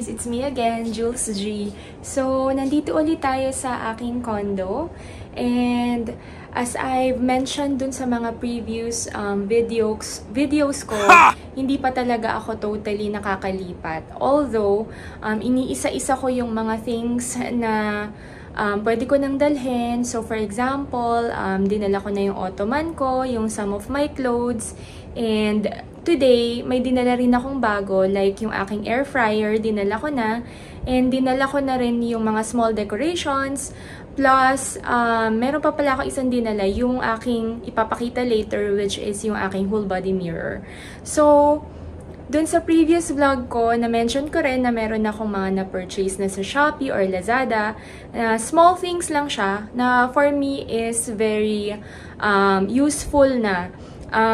It's me again, Jules G. So, nandito ulit tayo sa aking condo. And, as I've mentioned dun sa mga previous videos ko, hindi pa talaga ako totally nakakalipat. Although, iniisa-isa ko yung mga things na pwede ko nang dalhin. So, for example, dinala ko na yung ottoman ko, yung some of my clothes, and today, may dinala rin akong bago, like yung aking air fryer, dinala ko na. And dinala ko na rin yung mga small decorations. Plus, meron pa pala ako isang dinala, yung aking ipapakita later, which is yung aking whole body mirror. So, dun sa previous vlog ko, na-mention ko rin na meron akong mga na-purchase na sa Shopee or Lazada. Small things lang siya, na for me is very useful na.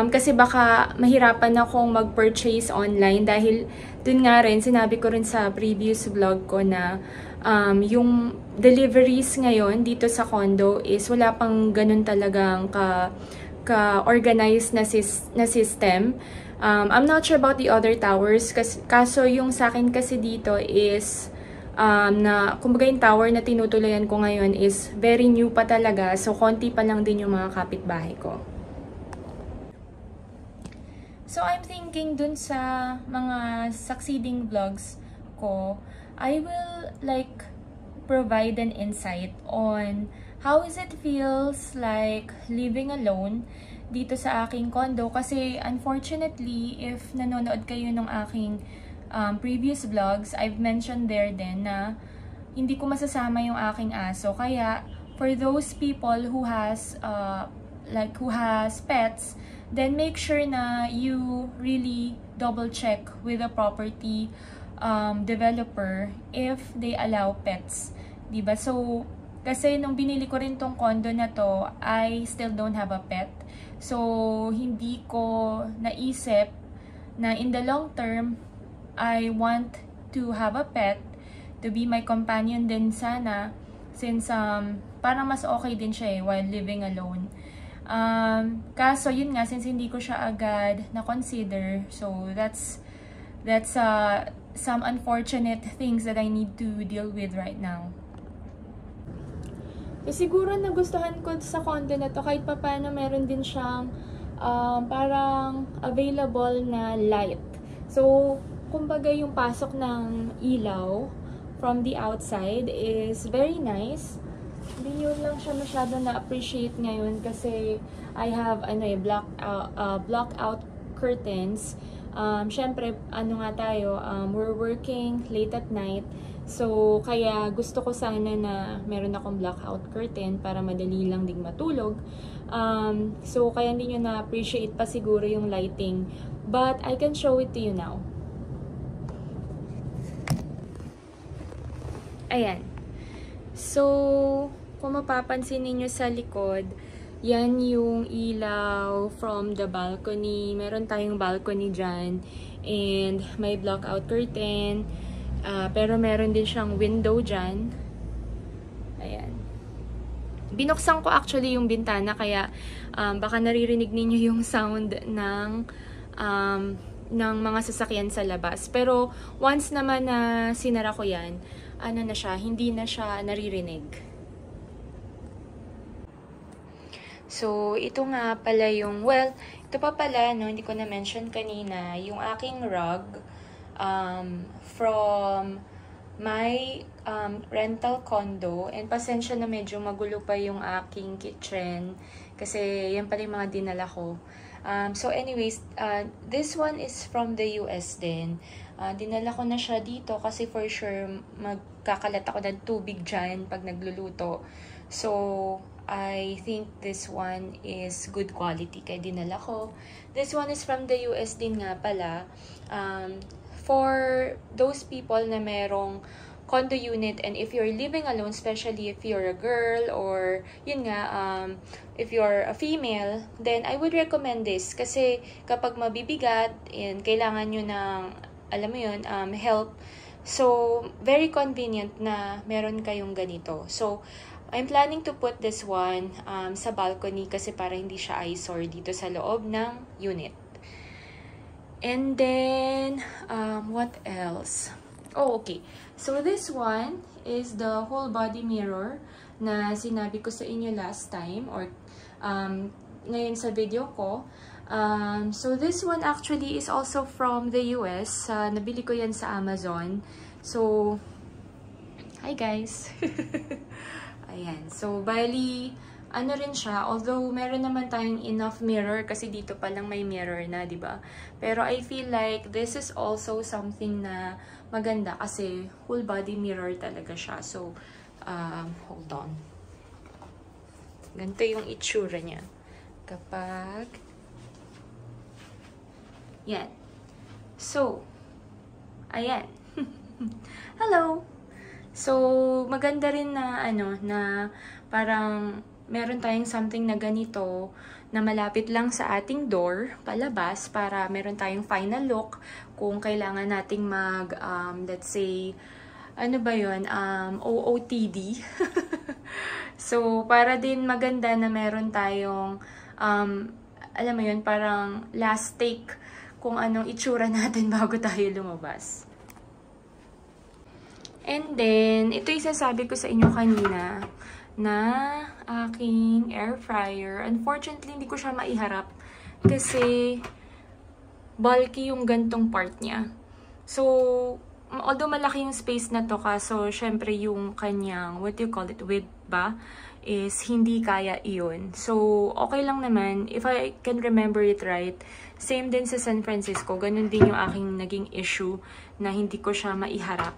Kasi baka mahirapan akong mag-purchase online dahil dun nga rin, sinabi ko rin sa previous vlog ko na yung deliveries ngayon dito sa condo is wala pang ganun talagang ka-organized na system. I'm not sure about the other towers, kaso yung sa akin kasi dito is na kumbaga yung tower na tinutulayan ko ngayon is very new pa talaga, so konti pa lang din yung mga kapitbahay ko. So, I'm thinking dun sa mga succeeding vlogs ko, I will like provide an insight on how is it feels like living alone dito sa aking condo. Kasi unfortunately, if nanonood kayo ng aking previous vlogs, I've mentioned there din na hindi ko masasama yung aking aso. Kaya, for those people who has pets, then make sure na you really double check with the property developer if they allow pets. Diba? So, kasi nung binili ko rin tong condo na to, I still don't have a pet. So, hindi ko naisip na in the long term, I want to have a pet to be my companion din sana, since parang mas okay din siya while living alone. Kaso yun nga, since hindi ko siya agad na-consider, so that's some unfortunate things that I need to deal with right now. So, siguro nagustuhan ko sa condo na to kahit pa paano meron din siyang parang available na light. So, kumbaga yung pasok ng ilaw from the outside is very nice. Hindi yun lang siya masyado na-appreciate ngayon kasi I have block-out curtains. Syempre, we're working late at night. So, kaya gusto ko sana na meron akong blackout curtain para madali lang ding matulog. So, kaya hindi nyo na-appreciate pa siguro yung lighting. But, I can show it to you now. Ayan. So, kung mapapansin ninyo sa likod, yan yung ilaw from the balcony. Meron tayong balcony dyan. And may blackout curtain. Pero meron din siyang window dyan. Ayan. Binuksan ko actually yung bintana, kaya baka naririnig ninyo yung sound ng mga sasakyan sa labas. Pero once naman na sinara ko yan, hindi na siya naririnig. So, ito nga pala yung, ito pa pala, no, hindi ko na-mention kanina, yung aking rug from my rental condo. And pasensya na medyo magulo pa yung aking kitchen. Kasi yan pala yung mga dinala ko. So anyways, this one is from the US din. Dinala ko na siya dito kasi for sure magkakalat ako ng tubig dyan pag nagluluto. So, I think this one is good quality kaya dinala ko. This one is from the US din nga pala. For those people na merong condo unit and if you're living alone, especially if you're a girl or yun nga, if you're a female, then I would recommend this kasi kapag mabibigat and kailangan nyo ng, alam mo yun, help, so very convenient na meron kayong ganito. So, I'm planning to put this one sa balcony kasi para hindi siya eyesore dito sa loob ng unit. And then, what else? Oh, okay. So, this one is the whole body mirror na sinabi ko sa inyo last time or ngayon sa video ko. So, this one actually is also from the US. Nabili ko yan sa Amazon. So, hi guys! Ayan. So, bali, ano rin siya, although meron naman tayong enough mirror kasi dito pa lang may mirror na, di ba? Pero I feel like this is also something na maganda kasi full body mirror talaga siya. So, hold on. Ganito yung itsura niya. Kapag, yan. So, ayan. Hello! So, maganda rin na, ano, na parang meron tayong something na ganito na malapit lang sa ating door, palabas, para meron tayong final look kung kailangan nating mag, let's say, ano ba yun, OOTD. So, para din maganda na meron tayong, alam mo yun, parang last take kung anong itsura natin bago tayo lumabas. And then, ito yung sasabi ko sa inyo kanina, na aking air fryer. Unfortunately, hindi ko siya maiharap kasi bulky yung gantong part niya. So, although malaki yung space na to, kaso syempre yung kanyang, what do you call it, width ba, is hindi kaya iyon. So, okay lang naman. If I can remember it right, same din sa San Francisco, ganun din yung aking naging issue na hindi ko siya maiharap.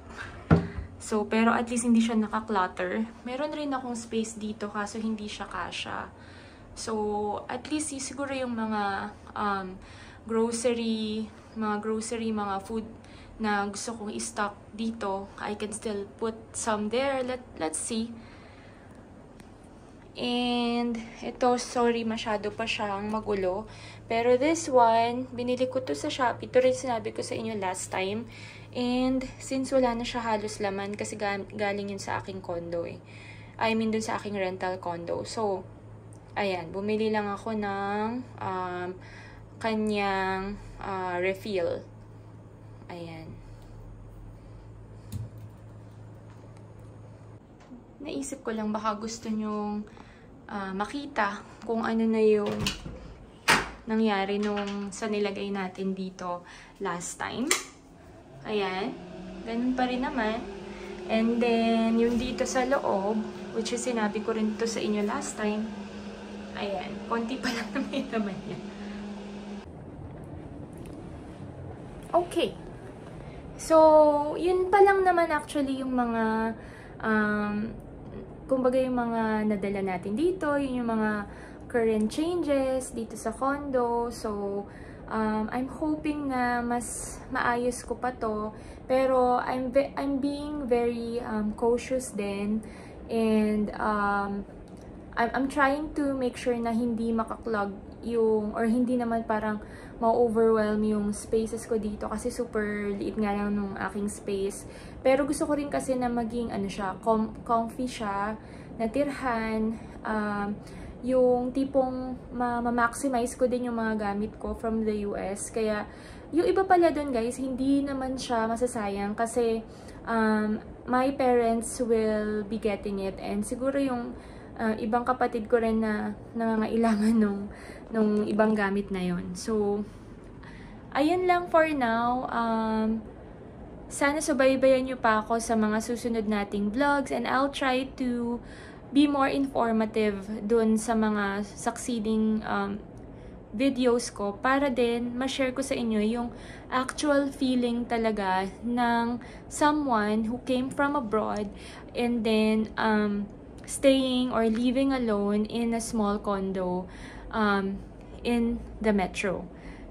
So, pero at least hindi siya naka-clutter. Meron rin akong space dito kaso hindi siya kasya. So, at least siguro yung mga grocery, mga food na gusto kong i-stock dito, I can still put some there. Let's see. And ito, sorry, masyado pa siyang magulo. Pero this one, binili ko to sa Shopee. Ito rin sinabi ko sa inyo last time. And since wala na siya halos laman kasi galing yun sa aking condo eh. I mean dun sa aking rental condo. So, ayan, bumili lang ako ng kanyang refill. Ayan. Naisip ko lang baka gusto nyong makita kung ano na yung nangyari nung sa nilagay natin dito last time. Ayan. Ganun pa rin naman. And then, yung dito sa loob, which is sinabi ko rin to sa inyo last time. Ayan. Konti pa lang na may naman yan. Okay. So, yun pa lang naman actually yung mga kumbaga yung mga nadala natin dito, yun yung mga current changes dito sa condo. So, I'm hoping na mas maayos ko pa to. Pero, I'm being very cautious din. And, I'm trying to make sure na hindi makaklog yung, or hindi naman parang ma-overwhelm yung spaces ko dito kasi super liit nga lang nung aking space. Pero gusto ko rin kasi na maging ano siya, comfy siya, natirhan, yung tipong ma-maximize ko din yung mga gamit ko from the US. Kaya yung iba pala dun guys, hindi naman siya masasayang kasi my parents will be getting it and siguro yung ibang kapatid ko rin na nangangailangan nung ibang gamit na yon. So, ayun lang for now. sana subaybayan nyo pa ako sa mga susunod nating vlogs, and I'll try to be more informative dun sa mga succeeding videos ko para din ma-share ko sa inyo yung actual feeling talaga ng someone who came from abroad and then staying or living alone in a small condo in the metro.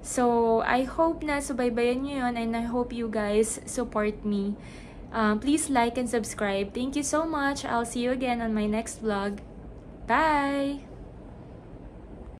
So, I hope na subaybayan nyo yun, and I hope you guys support me. Please like and subscribe. Thank you so much. I'll see you again on my next vlog. Bye!